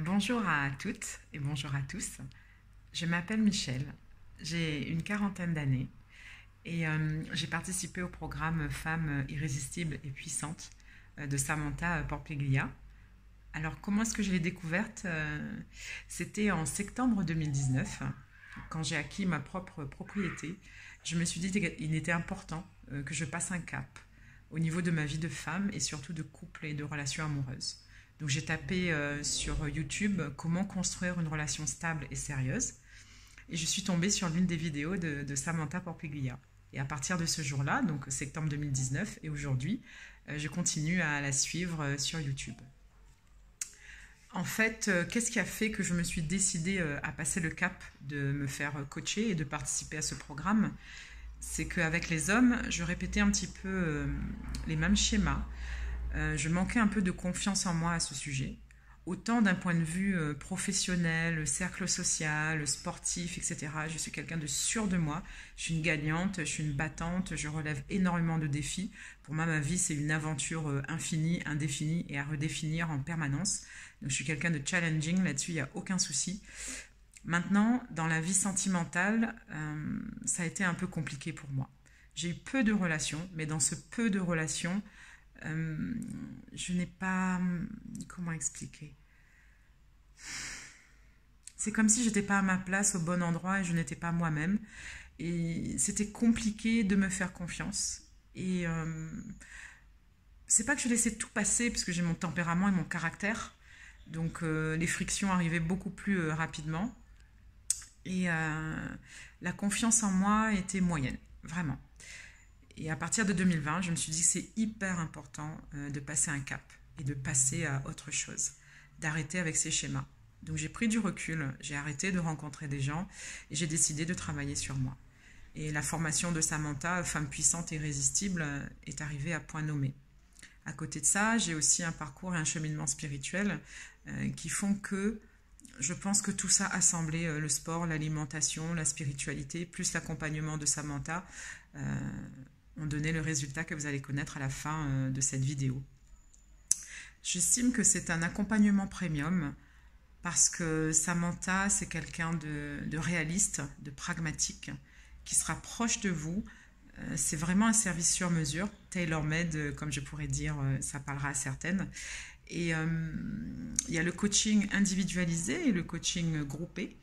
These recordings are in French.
Bonjour à toutes et bonjour à tous. Je m'appelle Michel, j'ai une quarantaine d'années et j'ai participé au programme Femmes irrésistibles et puissantes de Samantha Porpiglia. Alors comment est-ce que je l'ai découverte C'était en septembre 2019, quand j'ai acquis ma propre propriété. Je me suis dit qu'il était important que je passe un cap au niveau de ma vie de femme et surtout de couple et de relations amoureuses. Donc j'ai tapé sur YouTube comment construire une relation stable et sérieuse et je suis tombée sur l'une des vidéos de Samantha Porpiglia. Et à partir de ce jour-là, donc septembre 2019 et aujourd'hui, je continue à la suivre sur YouTube. En fait, qu'est-ce qui a fait que je me suis décidée à passer le cap de me faire coacher et de participer à ce programme? C'est qu'avec les hommes, je répétais un petit peu les mêmes schémas. Je manquais un peu de confiance en moi à ce sujet. Autant d'un point de vue professionnel, cercle social, sportif, etc. Je suis quelqu'un de sûr de moi. Je suis une gagnante, je suis une battante, je relève énormément de défis. Pour moi, ma vie, c'est une aventure infinie, indéfinie et à redéfinir en permanence. Donc, je suis quelqu'un de challenging, là-dessus, il n'y a aucun souci. Maintenant, dans la vie sentimentale, ça a été un peu compliqué pour moi. J'ai eu peu de relations, mais dans ce peu de relations, je n'ai pas... Comment expliquer? C'est comme si j'étais pas à ma place au bon endroit et je n'étais pas moi-même. Et c'était compliqué de me faire confiance. Et c'est pas que je laissais tout passer, parce que j'ai mon tempérament et mon caractère. Donc les frictions arrivaient beaucoup plus rapidement. Et la confiance en moi était moyenne, vraiment. Et à partir de 2020, je me suis dit que c'est hyper important de passer un cap et de passer à autre chose, d'arrêter avec ces schémas. Donc j'ai pris du recul, j'ai arrêté de rencontrer des gens et j'ai décidé de travailler sur moi. Et la formation de Samantha, Femme puissante et irrésistible, est arrivée à point nommé. À côté de ça, j'ai aussi un parcours et un cheminement spirituel qui font que je pense que tout ça assemblé, le sport, l'alimentation, la spiritualité, plus l'accompagnement de Samantha, ont donné le résultat que vous allez connaître à la fin de cette vidéo. J'estime que c'est un accompagnement premium parce que Samantha, c'est quelqu'un de réaliste, de pragmatique, qui sera proche de vous. C'est vraiment un service sur mesure, tailor-made, comme je pourrais dire, ça parlera à certaines. Et il y a le coaching individualisé et le coaching groupé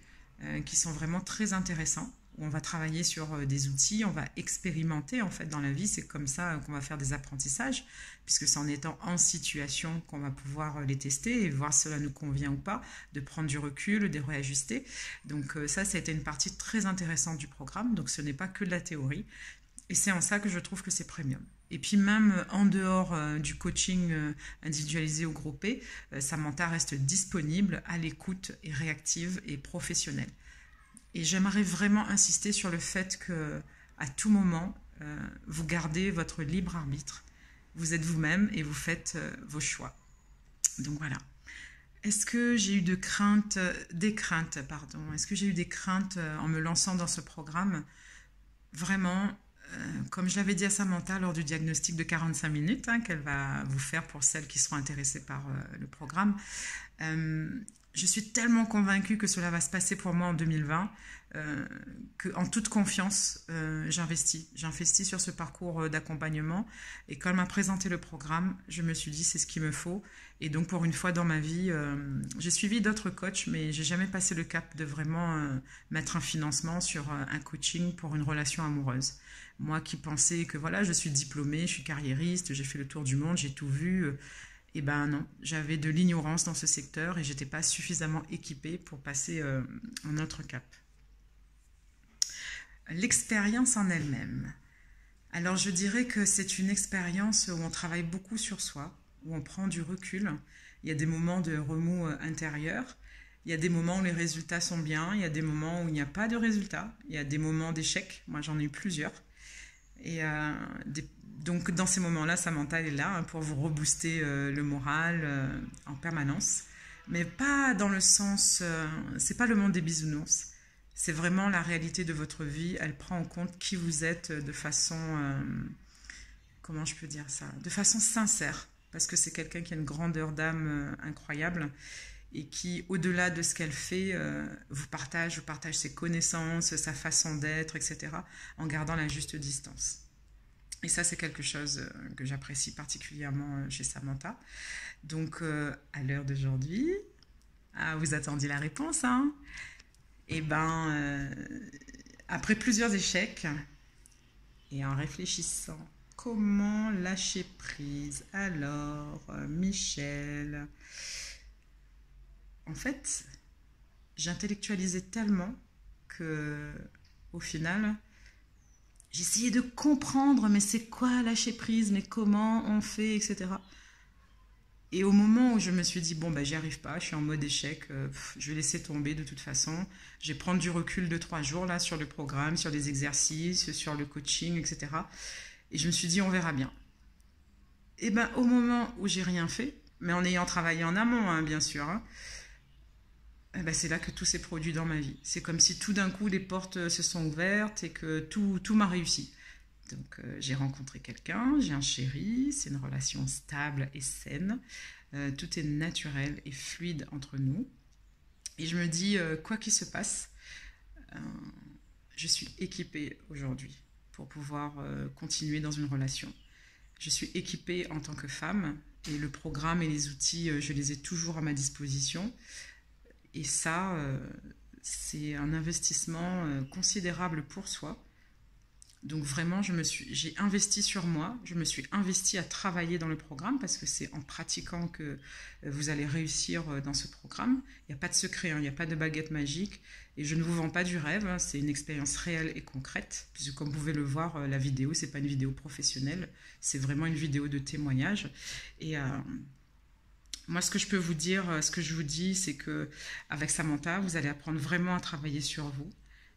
qui sont vraiment très intéressants, où on va travailler sur des outils, on va expérimenter en fait dans la vie. C'est comme ça qu'on va faire des apprentissages, puisque c'est en étant en situation qu'on va pouvoir les tester et voir si cela nous convient ou pas, de prendre du recul, de réajuster. Donc ça a été une partie très intéressante du programme, donc ce n'est pas que de la théorie. Et c'est en ça que je trouve que c'est premium. Et puis même en dehors du coaching individualisé ou groupé, Samantha reste disponible, à l'écoute et réactive et professionnelle. Et j'aimerais vraiment insister sur le fait que à tout moment, vous gardez votre libre arbitre. Vous êtes vous-même et vous faites vos choix. Donc voilà. Est-ce que j'ai eu des craintes, pardon. Est-ce que j'ai eu des craintes en me lançant dans ce programme? Vraiment, comme je l'avais dit à Samantha lors du diagnostic de 45 minutes qu'elle va vous faire pour celles qui seront intéressées par le programme, je suis tellement convaincue que cela va se passer pour moi en 2020 qu'en toute confiance, j'investis sur ce parcours d'accompagnement. Et quand elle m'a présenté le programme, je me suis dit c'est ce qu'il me faut. Et donc pour une fois dans ma vie, j'ai suivi d'autres coachs, mais j'ai jamais passé le cap de vraiment mettre un financement sur un coaching pour une relation amoureuse. Moi qui pensais que voilà, je suis diplômée, je suis carriériste, j'ai fait le tour du monde, j'ai tout vu. Eh ben non, j'avais de l'ignorance dans ce secteur et j'étais pas suffisamment équipée pour passer un autre cap. L'expérience en elle-même. Alors je dirais que c'est une expérience où on travaille beaucoup sur soi, où on prend du recul. Il y a des moments de remous intérieur, il y a des moments où les résultats sont bien, il y a des moments où il n'y a pas de résultats, il y a des moments d'échec, moi j'en ai eu plusieurs. Et donc dans ces moments-là, Samantha est là pour vous rebooster le moral en permanence. Mais pas dans le sens, c'est pas le monde des bisounours. C'est vraiment la réalité de votre vie. Elle prend en compte qui vous êtes de façon, comment je peux dire ça, de façon sincère. Parce que c'est quelqu'un qui a une grandeur d'âme incroyable. et qui, au-delà de ce qu'elle fait, vous partage ses connaissances, sa façon d'être, etc., en gardant la juste distance. Et ça, c'est quelque chose que j'apprécie particulièrement chez Samantha. Donc, à l'heure d'aujourd'hui, vous attendiez la réponse, hein? Et après plusieurs échecs, et en réfléchissant, comment lâcher prise? Alors, Michel, en fait, j'intellectualisais tellement que, au final, j'essayais de comprendre, mais c'est quoi lâcher prise, mais comment on fait, etc. Et au moment où je me suis dit, bon, j'y arrive pas, je suis en mode échec, je vais laisser tomber de toute façon, je vais prendre du recul de 3 jours là sur le programme, sur les exercices, sur le coaching, etc. Et je me suis dit, on verra bien. Et au moment où j'ai rien fait, mais en ayant travaillé en amont, hein, bien sûr, hein, c'est là que tout s'est produit dans ma vie. C'est comme si tout d'un coup les portes se sont ouvertes et que tout m'a réussi. Donc j'ai rencontré quelqu'un, j'ai un chéri, c'est une relation stable et saine. Tout est naturel et fluide entre nous. Et je me dis, quoi qu'il se passe, je suis équipée aujourd'hui pour pouvoir continuer dans une relation. Je suis équipée en tant que femme et le programme et les outils, je les ai toujours à ma disposition. Et ça, c'est un investissement considérable pour soi. Donc vraiment, j'ai investi sur moi, je me suis investie à travailler dans le programme parce que c'est en pratiquant que vous allez réussir dans ce programme. Il n'y a pas de secret, hein, il n'y a pas de baguette magique et je ne vous vends pas du rêve, hein, c'est une expérience réelle et concrète puisque comme vous pouvez le voir, la vidéo, c'est pas une vidéo professionnelle, c'est vraiment une vidéo de témoignage. Et moi, ce que je peux vous dire, ce que je vous dis, c'est que avec Samantha, vous allez apprendre vraiment à travailler sur vous,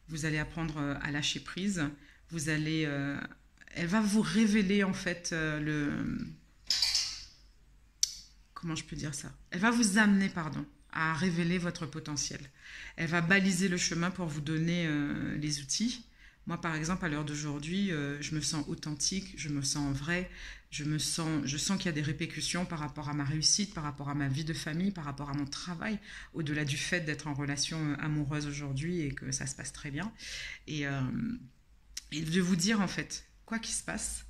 vous allez apprendre à lâcher prise. Vous allez, elle va vous révéler en fait comment je peux dire ça? Elle va vous amener, pardon, à révéler votre potentiel. Elle va baliser le chemin pour vous donner les outils. Moi, par exemple, à l'heure d'aujourd'hui, je me sens authentique, je me sens vraie, je sens qu'il y a des répercussions par rapport à ma réussite, par rapport à ma vie de famille, par rapport à mon travail, au-delà du fait d'être en relation amoureuse aujourd'hui et que ça se passe très bien. Et de vous dire, en fait, quoi qu'il se passe,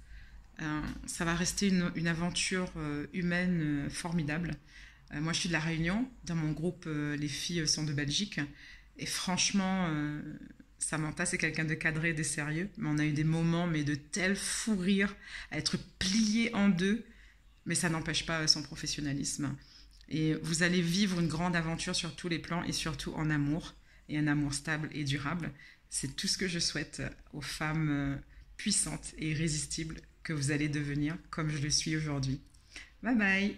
ça va rester une aventure humaine formidable. Moi, je suis de La Réunion. Dans mon groupe, les filles sont de Belgique. Et franchement, Samantha, c'est quelqu'un de cadré et de sérieux. Mais on a eu des moments, mais de tel fou rire, à être pliés en deux. Mais ça n'empêche pas son professionnalisme. Et vous allez vivre une grande aventure sur tous les plans et surtout en amour. Et un amour stable et durable. C'est tout ce que je souhaite aux femmes puissantes et irrésistibles que vous allez devenir comme je le suis aujourd'hui. Bye bye!